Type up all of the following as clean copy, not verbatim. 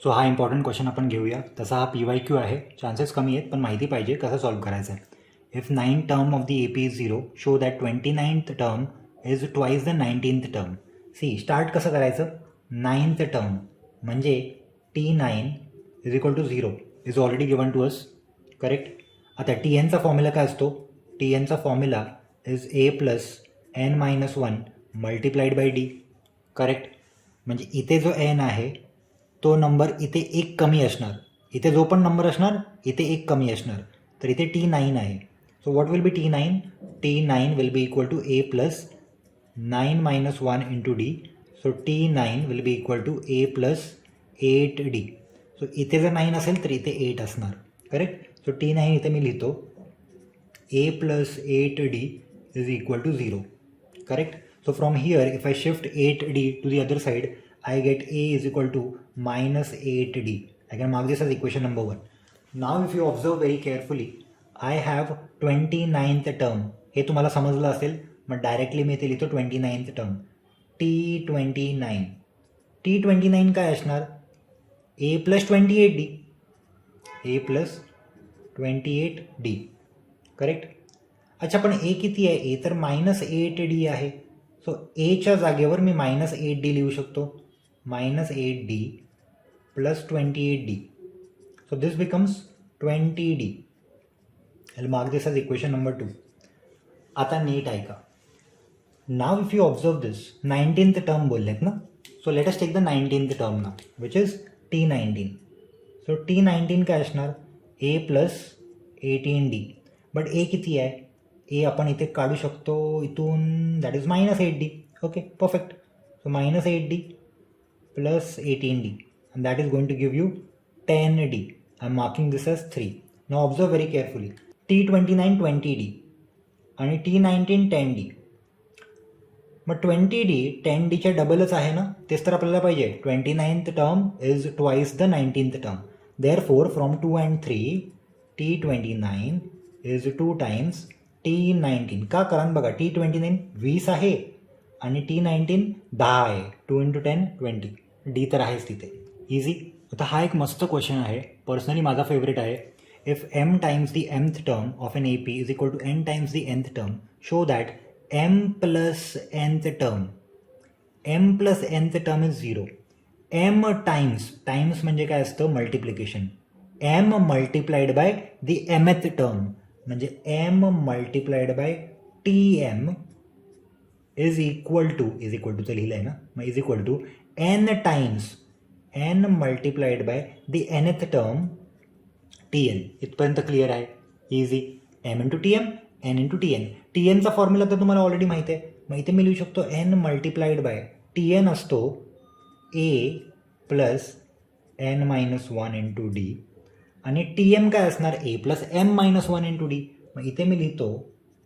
So हा important question आपण घेऊया. तसा हा PYQ आहे, चान्सेस कमी आहेत पण माहिती पाहिजे कसं सॉल्व्ह करायचं आहे. If 9 term of the AP is 0 show that 29th term is twice the 19th term. See start कसं करायचं. 9th टर्म म्हणजे T9 is equal to 0 is already given to us, correct. आता TNचा फॉर्म्युला काय असतो. TNचा formula is A plus N-1 multiplied by D, correct. म्हणजे इथे जो N आहे तो नंबर इथे एक कमी असणार, इथे जो पण नंबर असणार इथे एक कमी असणार, तर इथे T9 आहे. So what will be T9. T9 will be equal to A plus 9-1 into D. So T9 will be equal to A plus 8D. So इथे जर 9 असेल तर इथे 8 असणार, करेक्ट. सो T9 इथे मी लिहितो A plus 8D is equal to 0, correct. So from here if I shift 8D to the other side I get A is equal to minus 8D. I can mark this as equation number 1. Now if you observe very carefully I have 29th term. हे तुम्हाला समजलं असेल मग directly मी इथे लिहितो 29th term T29. T29 काय असणार. A plus 28D. A plus 28D, correct. अच्छा पण A किती आहे. A तर मायनस 8D आहे. सो एच्या जागेवर मी मायनस 8D लिहू शकतो. Minus 8D plus 28D. So this becomes 20D. I mark this as equation number 2. आता नीट ऐका. Now if you observe this 19th term बोललेत ना. So let us take the 19th term ना which is T19. So T19 काय असणार. A plus 18D. But A किती आहे. ए आपण इथे काढू शकतो इथून, that is minus 8D. Okay perfect. So minus 8D plus 18D and that is going to give you 10D. I am marking this as 3. Now observe very carefully. T29 20D आणि T19 10D. मग 20D 10Dच्या डबलच आहे ना, तेच तर आपल्याला पाहिजे. 29th term is twice the 19th term. Therefore from 2 and 3 T29 is 2 times T19. का. कारण बघा T29 20 आहे आणि T19 10 आहे. 2 into 10 20. D तर आहेच तिथे. इझी. आता हा एक मस्त क्वेश्चन आहे, पर्सनली माझा फेवरेट आहे. If M times the mth term of an AP is equal to N times the nth term show that M plus nth term. M plus nth term is 0. M times म्हणजे काय असतं. Multiplication. M multiplied by the mth term म्हणजे M multiplied by TM is equal to तर लिहिलं आहे ना, मग is equal to N times N multiplied by the nth term TN. इथपर्यंत क्लिअर आहे. Easy. M into TM N into TN. TNचा formula तर तुम्हाला ऑलरेडी माहिती आहे. मग इथे मी लिहू शकतो N मल्टिप्लाइड बाय TN असतो A plus N-1 into D आणि TM काय असणार. A plus M-1 into D. मग इथे मी लिहितो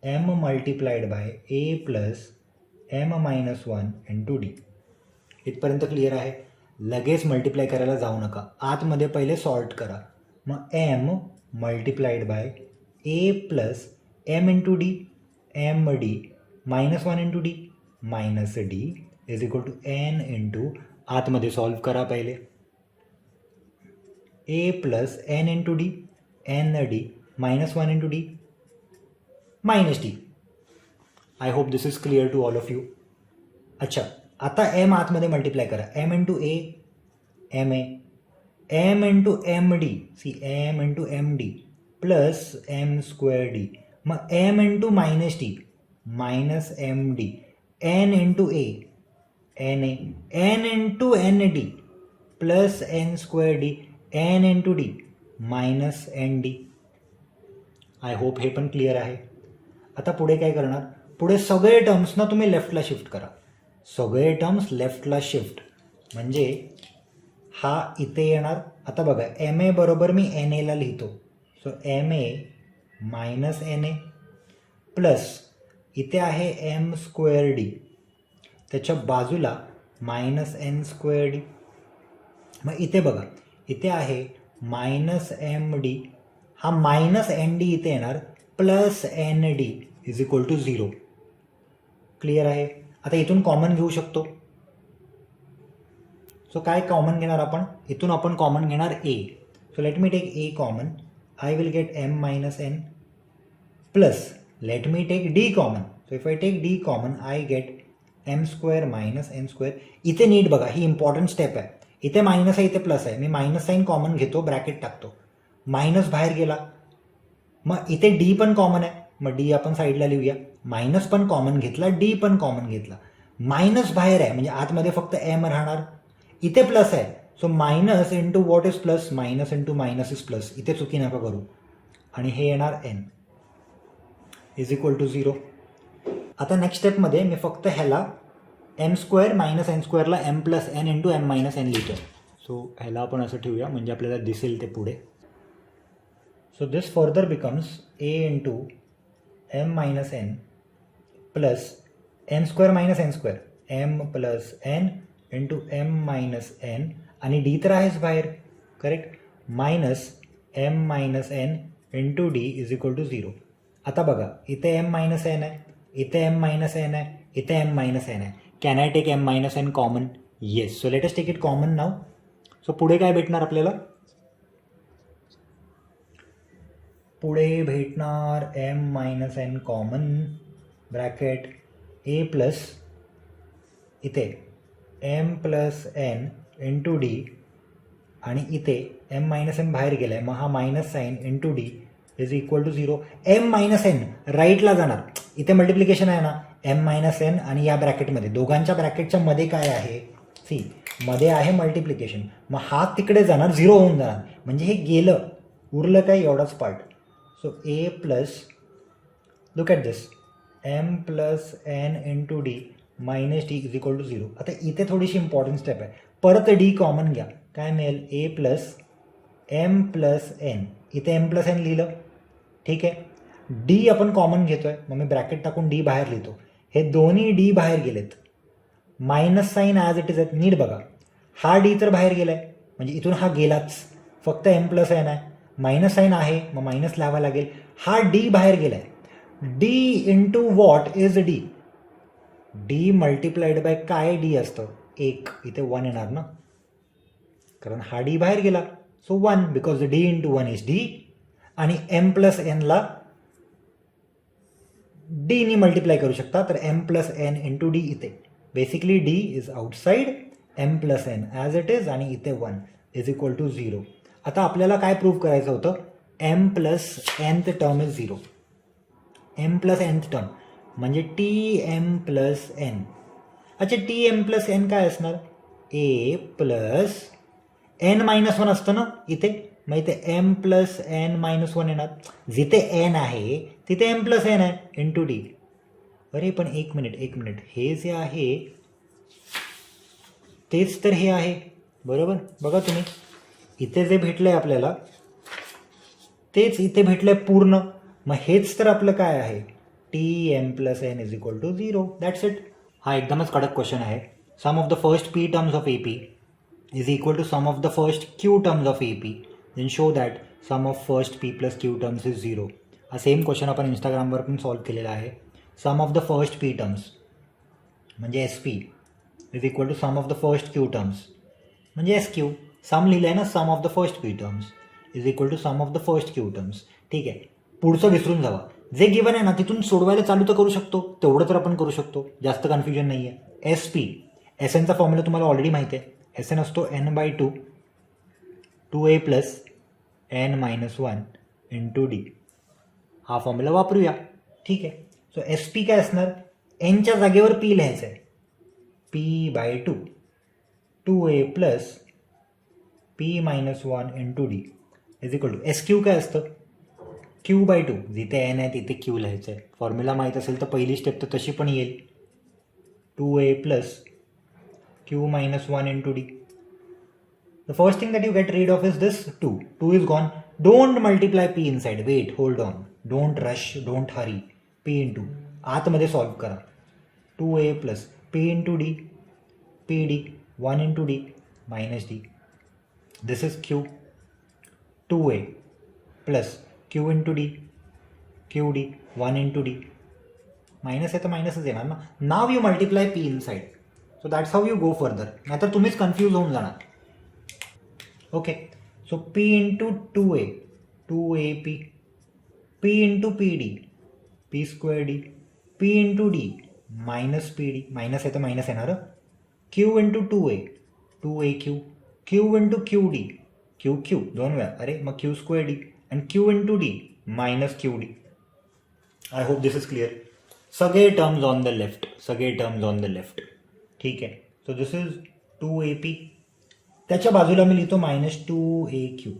M multiplied by A plus M-1 into D. इथपर्यंत क्लिअर आहे. लगेच मल्टिप्लाय करायला जाऊ नका, आतमध्ये पहिले सॉर्ट करा. मग M multiplied by A plus M into D MD -1 into D minus D is equal to N into आतमध्ये सॉल्व करा पहिले. A plus N into D ND -1 into D minus D. I hope this is clear to all of you. अच्छा आता M आतमध्ये multiply करा. M into A MA M into MD see M into MD plus M²D. मग M into minus D minus MD N into A NA N into ND plus N²D N into D minus ND. I hope हे पण clear आहे. आता पुढे काय करणार. पुढे सगळे टर्म्स ना तुम्ही लेफ्टला शिफ्ट करा. सगळे टर्म्स लेफ्टला शिफ्ट म्हणजे हा इथे येणार. आता बघा MA बरोबर मी NAला लिहितो. So MA minus NA plus इथे आहे M²D त्याच्या बाजूला मायनस N²D. मग इथे बघा इथे आहे मायनस MD. हा मायनस ND इथे येणार plus ND is equal to 0. Clear आहे. आता इथून कॉमन घेऊ शकतो. सो काय कॉमन घेणार आपण, इथून आपण कॉमन घेणार A. So let me take A common. I will get M minus N plus let me take D common. So if I take D common I get M square minus N square. इथे नीट बघा, ही important step आहे. इथे minus आहे, इथे plus आहे. मी minus sine common घेतो, bracket टाकतो, मायनस बाहेर गेला. मग इथे डी पण कॉमन आहे, मग डी आपण साईडला लिहूया. मायनस पण कॉमन घेतला, डी पण कॉमन घेतला. मायनस बाहेर आहे म्हणजे आतमध्ये फक्त एम राहणार. इथे प्लस आहे, so minus into what is plus, minus into minus is plus. इथे चुकी नका करू. आणि हे येणार एन इज इक्वल टू 0. आता नेक्स्ट स्टेपमध्ये मी फक्त ह्याला एम स्क्वेअर मायनस एन स्क्वेअरला M plus N into M minus N लिहितो. सो ह्याला आपण असं ठेवूया म्हणजे आपल्याला दिसेल ते पुढे. So this further becomes A into M minus N plus M square minus N square, M plus N into M minus N, आणि डी तर आहेच बाहेर, correct, minus M minus N into D is equal to 0. आता बघा, इथे M minus N आहे, इथे M minus N आहे, इथे एम मायनस एन आहे. Can I take M minus N common? Yes. So let us take it common now. सो पुढे काय भेटणार आपल्याला? पुढे भेटणार M minus N common bracket A plus इथे M plus N into D, आणि इथे एम मायनस एन बाहेर गेला आहे, मग हा minus sign into D is equal to 0. M minus N राईटला जाणार, इथे मल्टिप्लिकेशन आहे ना, एम मायनस एन आणि या ब्रॅकेटमध्ये, दोघांच्या ब्रॅकेटच्या मध्ये काय आहे, सी मध्ये आहे मल्टिप्लिकेशन, मग हा तिकडे जाणार, 0 होऊन जाणार, म्हणजे हे गेलं, उरलं काय एवढाच part. So A plus, look at this, M plus N into D minus D is equal to 0. आता इथे थोडीशी इम्पॉर्टंट स्टेप आहे, परत डी कॉमन घ्या, काय मिळेल, ए प्लस एम प्लस एन, इथे एम प्लस एन लिहिलं, ठीक आहे. डी आपण कॉमन घेतो आहे, मग मी ब्रॅकेट टाकून डी बाहेर लिहितो. हे दोन्ही डी बाहेर गेलेत, minus sign as it is आहेत. नीट बघा, हा डी तर बाहेर गेला आहे, म्हणजे इथून हा गेलाच, फक्त एम प्लस एन आहे, मायनस साईन आहे, मग मायनस लिहावा लागेल. हा डी बाहेर गेला आहे, D into what is D, D multiplied by काय डी असतं, 1, इथे 1 येणार ना, कारण हा डी बाहेर गेला, so 1 because D into 1 is D, आणि एम प्लस एनला डीनी मल्टिप्लाय करू शकता, तर M plus N into D इथे, basically D is outside, M plus N as it is, आणि इथे 1 इज इक्वल टू 0. आता आपल्याला काय प्रूव्ह करायचं होतं, M plus nth term is 0. M plus nth term म्हणजे टी एम प्लस एन. अच्छा, टी एम प्लस एन काय असणार, ए प्लस एन मायनस 1 असतं ना इथे, मग इथे एम प्लस एन मायनस 1 येणार, जिथे एन आहे तिथे एम प्लस एन आहे इंटू डी. अरे पण एक मिनिट, हे जे आहे तेच तर हे आहे, बरोबर, बघा तुम्ही, इथे जे भेटलंय आपल्याला तेच इथे भेटलंय पूर्ण, मग हेच तर आपलं काय आहे, T M plus N is equal to 0. That's it. हा एकदमच कडक क्वेश्चन आहे. Sum of the first P terms of A P is equal to sum of the first Q terms of A P, then show that sum of first P plus Q terms is 0. हा same question आपण इंस्टाग्रामवर पण solve केलेला आहे. Sum of the first P terms म्हणजे S P is equal to sum of the first Q terms म्हणजे S Q. Sum लिहिलं आहे ना, sum of the first P terms is equal to sum of the first Q terms. ठीक आहे, पुढचं विसरून जावा, जे गिवन आहे ना तिथून सोडवायला चालू तर करू शकतो, तेवढं तर आपण करू शकतो, जास्त कन्फ्युजन नाही आहे. एस पी, एस एनचा फॉर्म्युला तुम्हाला ऑलरेडी माहिती आहे, एस एन असतो n/2 2a plus n minus 1 into D. हा फॉर्म्युला वापरूया, ठीक आहे. सो एस पी काय असणार, एनच्या जागेवर पी लिहायचं आहे, p/2 2a plus p minus 1 into D is equal to S Q काय असतं, q/2, जिथे एन आहे तिथे क्यू लिहायचं आहे. फॉर्म्युला माहीत असेल तर पहिली स्टेप तर तशी पण येईल, 2a plus q minus 1 into d. The first thing that you get rid of is this 2. 2 is gone. Don't multiply p inside. Wait, hold on. Don't rush, don't hurry. p into आतमध्ये solve करा. 2a plus p into d, pd, 1 into d minus d. This is q. 2a plus q into d, qd, 1 into d. Minus आहे तर मायनसच येणार ना. Now you multiply p inside. So that's how you go further, नाहीतर तुम्हीच confuse होऊन जाणार. Okay, so P into 2A, 2AP, P into PD, P square D, P into D, minus PD, minus आहे तर मायनस येणार. Q into 2A, 2AQ, Q into QD, QQ दोन वेळा, अरे मग Q स्क्वेअर D, आणि Q into D, minus QD. I hope this is clear. सगळे terms on the left, सगळे टर्म्स ऑन द लेफ्ट. ठीक आहे, सो दिस इज 2AP. त्याच्या बाजूला मी लिहितो मायनस 2AQ,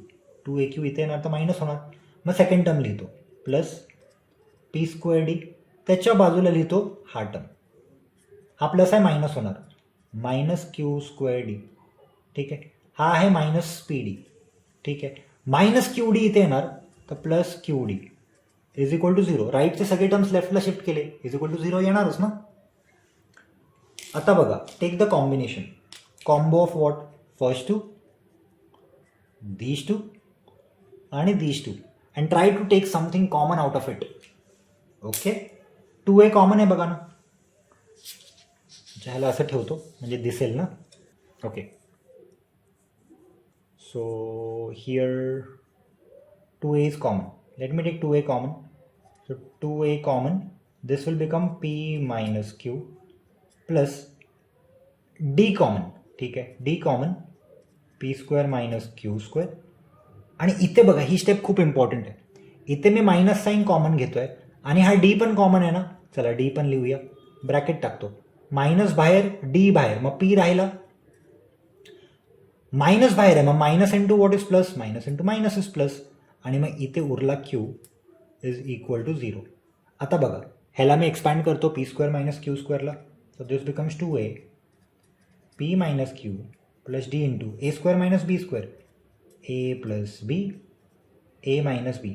2AQ इथे येणार तर मायनस होणार. मग सेकंड टर्म लिहितो प्लस P स्क्वेअर D. त्याच्या बाजूला लिहितो हा टर्म, हा प्लस आहे मायनस होणार, मायनस Q स्क्वेअर D. ठीक आहे, हा आहे मायनस PD. ठीक आहे, मायनस QD इथे येणार तर plus QD is equal to 0. राईटचे सगळे टर्म्स लेफ्टला शिफ्ट केले, इज इक्वल टू 0 येणारच ना. आता बघा, take the combination, combo of what, first two, these two आणि these two, and try to take something common out of it. Okay, 2A common आहे बघा ना, ह्याला असं ठेवतो म्हणजे दिसेल ना. Okay, so here 2A is common. Let me take 2A common. So 2A common, this will become P minus Q plus D common. ठीक आहे, D common, P square minus Q square. आणि इथे बघा, ही स्टेप खूप important आहे. इथे मी minus sine common घेतो आहे आणि हा D पण कॉमन आहे ना. चला D पण लिहूया, ब्रॅकेट टाकतो, मायनस बाहेर D बाहेर, मग P राहिला, मायनस बाहेर आहे मग minus into what is plus, minus into minus is plus, आणि मग इथे उरला Q इज इक्वल टू 0. आता बघा, ह्याला मी एक्सपॅन्ड करतो P स्क्वेअर मायनस Q स्क्वेअरला, so this becomes 2A P minus Q plus D into A square minus B square, A plus B, A minus B,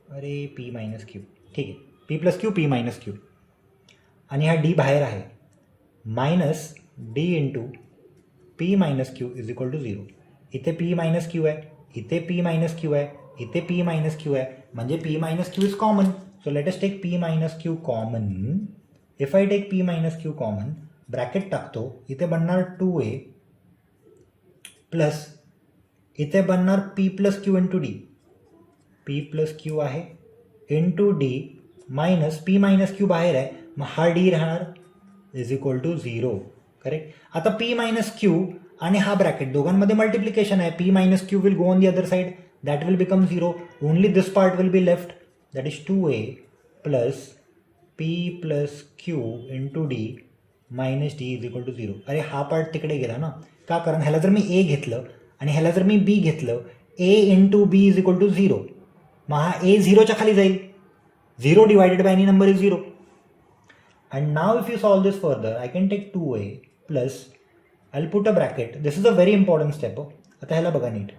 अरे P मायनस Q. ठीक आहे, P plus Q, P minus Q, आणि हा D बाहेर आहे, minus D into P minus Q is equal to 0. इथे P minus Q आहे, इथे P मायनस Q आहे, इथे P मायनस Q आहे, म्हणजे P minus Q is common. So let us take P minus Q common. If I take P minus Q common, bracket टाकतो, इथे बनणार 2A प्लस इथे बनणार P plus Q into D, P plus Q आहे into D minus P minus Q बाहेर आहे, मग हा D राहणार इज इक्वल टू 0. करेक्ट. आता P मायनस Q आणि हा ब्रॅकेट दोघांमध्ये मल्टिप्लिकेशन आहे, P minus Q will go on the other side, that will become 0. Only this part will be left, that is 2A plus P plus Q into D minus D is equal to 0. अरे हा part तिकडे गेला ना, का, कारण ह्याला जर मी A घेतलं आणि ह्याला जर मी B घेतलं, A into B is equal to 0, मग हा A 0च्या खाली जाईल, 0 divided by any number is 0. And now if you solve this further, I can take 2A plus, I'll put a bracket. This is a very important step. आता ह्याला बघा नीट.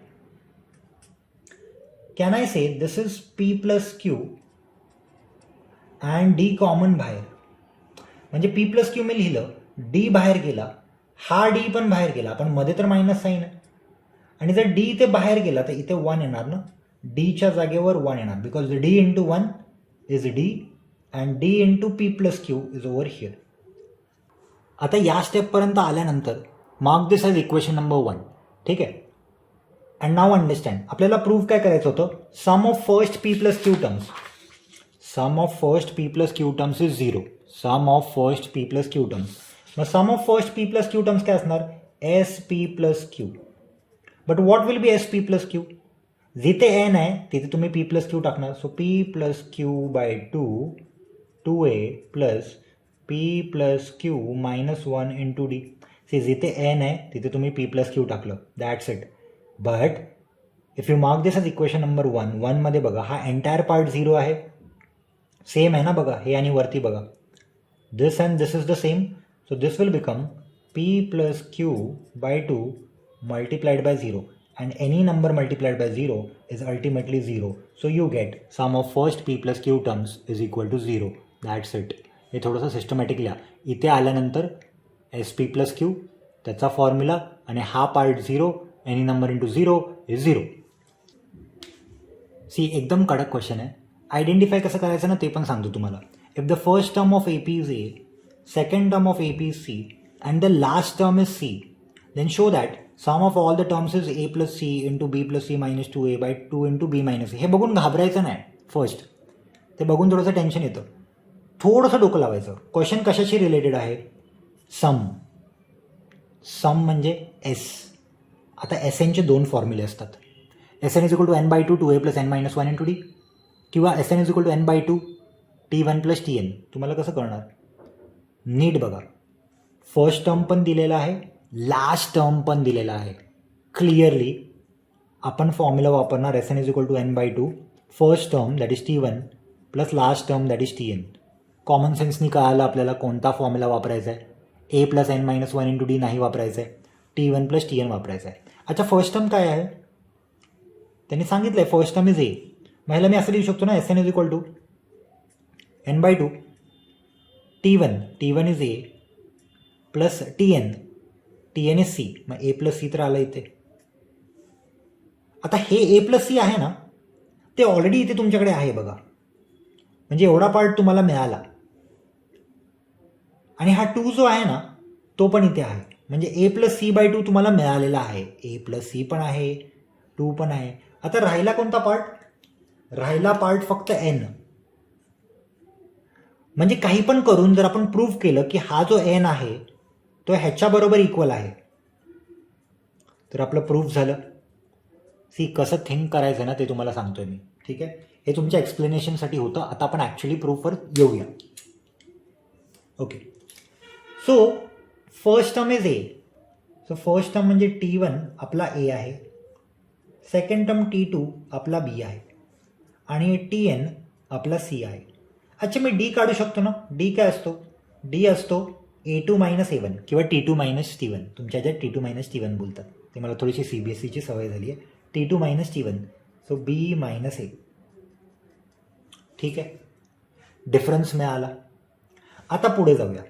Can I say this is P plus Q and D common बाहेर, म्हणजे P plus Q मी लिहिलं, D बाहेर गेला, हा D पण बाहेर गेला, पण मध्ये तर मायनस साईन आहे, आणि जर D इथे बाहेर गेला तर इथे 1 येणार ना, Dच्या जागेवर 1 येणार, because D into 1 is D and D into P plus Q is over here. आता या स्टेपपर्यंत आल्यानंतर mark this as equation number 1. ठीक आहे, अँड नाव अंडरस्टँड, आपल्याला प्रूव्ह काय करायचं होतं, sum of first P plus Q terms, sum of first P plus Q terms is 0, sum of first P plus Q terms. मग sum of first P plus Q terms काय असणार, SP plus Q. But what will be SP plus Q, जिथे n आहे तिथे तुम्ही P plus Q टाकणार, so P plus Q by 2A plus P plus Q minus 1 into D. See जिथे n आहे तिथे तुम्ही P प्लस Q टाकलं, that's it. But if you mark this as equation number 1, 1मध्ये बघा हा entire part 0 आहे, सेम आहे ना बघा, हे आणि वरती बघा, this and this is the same, so this will become P plus Q by 2 multiplied by 0, and any number multiplied by 0 is ultimately 0. So you get sum of first P plus Q terms is equal to 0. That's it. हे थोडंसं systematic लिहा. इथे आल्यानंतर SP plus Q त्याचा formula, आणि हा part 0, any number into 0 is 0. See एकदम कडक क्वेश्चन आहे. आयडेंटिफाय कसं करायचं ना ते पण सांगतो तुम्हाला. If the first term of AP is A second term of AP is C and the last term is C, then show that sum of all the terms is A plus C into B plus C minus 2A by 2 into B minus A. हे बघून घाबरायचं नाही first, ते बघून थोडंसं tension येतं, थोडंसं डोकं लावायचं. क्वेश्चन कशाशी रिलेटेड आहे? सम. सम म्हणजे एस. आता एस एनचे दोन फॉर्म्युले असतात. S N is equal to N by two 2A plus N minus 1 into D, किंवा S N is equal to N by two T1 plus TN. तुम्हाला कसं कळणार? नीट बघा, फर्स्ट टर्म पण दिलेला आहे, लास्ट टर्म पण दिलेला आहे. क्लिअरली आपण फॉर्म्युला वापरणार S N is equal to N by two, first term that is T1 plus last term that is TN. Common सेन्सनी कळालं आपल्याला कोणता फॉर्म्युला वापरायचा आहे. A plus N minus 1 into D नाही वापरायचं आहे, T1 प्लस TN वापरायचं आहे. अच्छा, फर्स्ट टर्म काय आहे? त्यांनी सांगितलं आहे फर्स्ट टर्म इज ए. ह्याला मी असं लिहू शकतो ना, S N is equal to N by two T1 is A plus TN is C. मग ए प्लस सी तर आलं इथे. आता हे ए प्लस सी आहे ना, ते ऑलरेडी इथे तुमच्याकडे आहे बघा, म्हणजे एवढा पार्ट तुम्हाला मिळाला. आणि हा 2 जो आहे ना, तो पण इथे आहे, म्हणजे ए प्लस सी बाय 2 तुम्हाला मिळालेला आहे. ए प्लस सी पण आहे, 2 पण आहे. आता राहिला कोणता पार्ट? राहिला पार्ट फक्त एन. म्हणजे काही पण करून जर आपण प्रूव्ह केलं की हा जो एन आहे तो ह्याच्याबरोबर इक्वल आहे, तर आपलं प्रूफ झालं. सी, कसं थिंक करायचं ना ते तुम्हाला सांगतोय मी, ठीक आहे? हे तुमच्या एक्सप्लेनेशनसाठी होतं. आता आपण ॲक्च्युली प्रूफवर येऊया. Okay, so first term is a. So first term म्हणजे T1 आपला ए आहे, सेकंड टर्म T2 आपला बी आहे, आणि TN आपला सी आहे. अच्छा, मी डी काढू शकतो ना. डी काय असतो? डी असतो A2 मायनस A1 किंवा T2 मायनस T1. तुमच्या ज्यात T2 मायनस T1 बोलतात, ते मला थोडीशी CBSEची सवय झाली आहे. T2 minus T1, so B minus A. ठीक आहे, डिफरन्स मिळाला. आता पुढे जाऊया.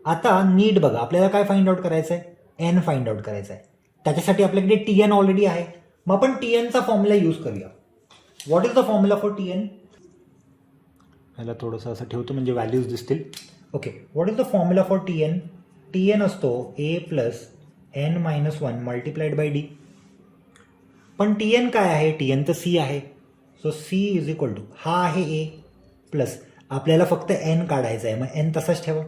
आता नीट बघा, आपल्याला काय फाइंड आउट करायचं आहे? एन फाइंड आउट करायचं आहे. त्याच्यासाठी आपल्याकडे TN ऑलरेडी आहे. मग आपण TNचा फॉर्म्युला यूज करूया. What is the formula for TN? ह्याला थोडंसं असं ठेवतो म्हणजे व्हॅल्यूज दिसतील. Okay, what is the formula for TN? TN असतो A plus N minus 1 multiplied by D. पण TN काय आहे? TN तर C आहे. So C is equal to, हा आहे A प्लस, आपल्याला फक्त N काढायचं आहे, मग N तसाच ठेवा,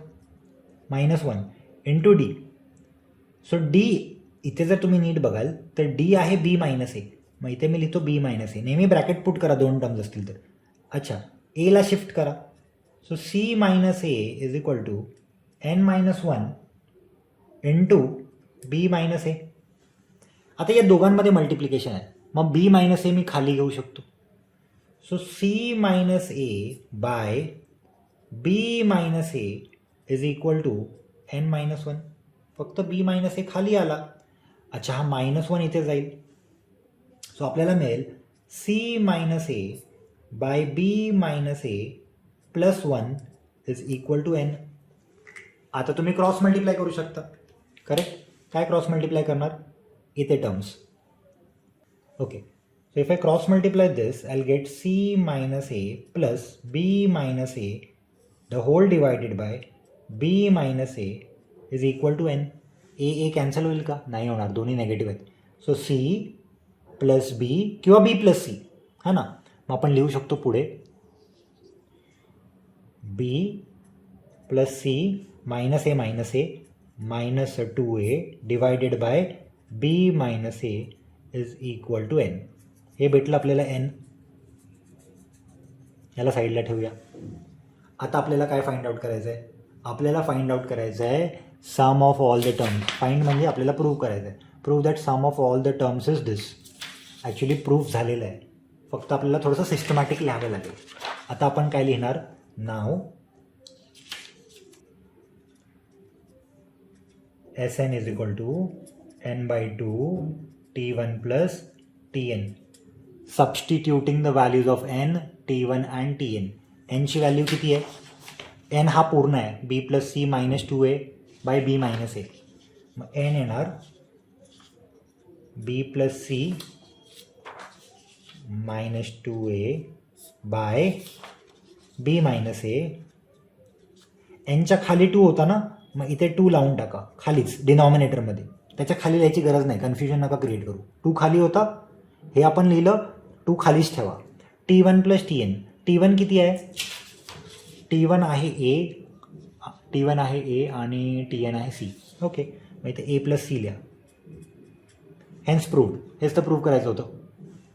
minus 1 into D. So D इथे जर तुम्ही नीट बघाल तर डी आहे B मायनस ए. मग इथे मी लिहितो B मायनस ए. नेहमी ब्रॅकेट पुट करा, दोन टर्म्स असतील तर. अच्छा, एला शिफ्ट करा. So C minus A is equal to N minus 1 into B minus A. आता या दोघांमध्ये मल्टिप्लिकेशन आहे, मग B मायनस ए मी खाली घेऊ शकतो. So C minus A by B minus A is equal to N minus 1. फक्त B मायनस ए खाली आला. अच्छा, हा मायनस 1 इथे जाईल. सो आपल्याला मिळेल C minus A by B minus A plus 1 is equal to N. आता तुम्ही क्रॉस मल्टिप्लाय करू शकता, करेक्ट? काय क्रॉस मल्टिप्लाय करणार? इथे terms. Okay, so if I cross multiply this I will get C minus A plus B minus A the whole divided by B minus A is equal to N. A cancel होईल का? नाही होणार, दोन्ही negative आहेत. So C plus B किंवा B plus C, हा ना. मग आपण लिहू शकतो पुढे B plus C minus A minus 2A divided by B minus A is equal to N. हे भेटलं आपल्याला एन. याला साईडला ठेवूया. आता आपल्याला काय फाइंड आउट करायचं आहे? आपल्याला फाइंड आउट करायचं आहे sum of all the terms. Find म्हणजे आपल्याला प्रूव्ह करायचं आहे. Prove that sum of all the terms is this. Actually prove झालेलं आहे, फक्त आपल्याला थोडंसं सिस्टमॅटिक लिहावं लागेल. आता आपण काय लिहिणार? Now Sn is equal to N by two T1 plus TN. Substituting the values of N, T1 and TN. एनची व्हॅल्यू किती आहे? एन हा पूर्ण आहे, B plus C minus 2A by B minus A. मग एन येणार B plus C minus 2A by B minus A. एनच्या खाली 2 होता ना, मग इथे 2 लावून टाका खालीच डिनॉमिनेटरमध्ये. त्याच्या खाली लिहायची गरज नाही, कन्फ्युजन नका क्रिएट करू. 2 खाली होता, हे आपण लिहिलं, 2 खालीच ठेवा. T1 plus TN. T1 किती आहे? T1 आहे A आणि TN आहे C. ओके, मग इथे A प्लस C लिहा. Hence proved. हेच तर प्रूव्ह करायचं होतं.